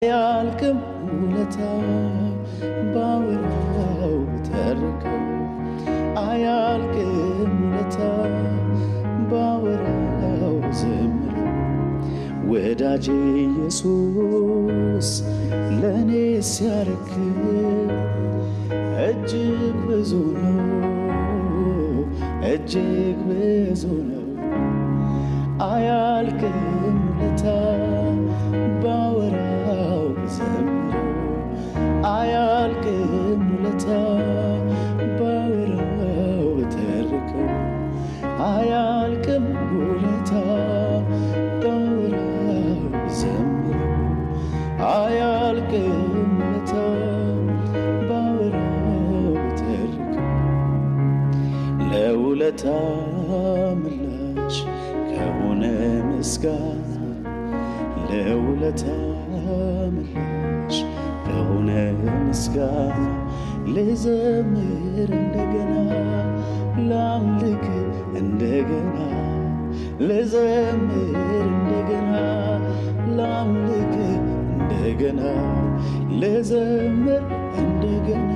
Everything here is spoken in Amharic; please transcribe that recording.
ያልክም ውለታ ባወራው ተርከው አያልክም ውለታ ባወራው ዘምረው ወዳጄ ኢየሱስ ለኔ ሲያረክ እጅግ ብዙ ነው እጅግ ብዙ ነው አያልክም ውለታ ባወራው ዘምረው አያልቅም ውለታ ባወራው ተርከው አያልቅም ውለታ ባወራው ዘምረው አያልቅም ውለታ ባወራው ተርከው ለውለታ ምላሽ ከሆነ ምስጋና ለውለታ ምላሽ ከሆነ ምስጋና ልዘምር እንደገና ላምልክ እንደገና ልዘምር እንደገና ላምልክ እንደገና ልዘምር እንደገና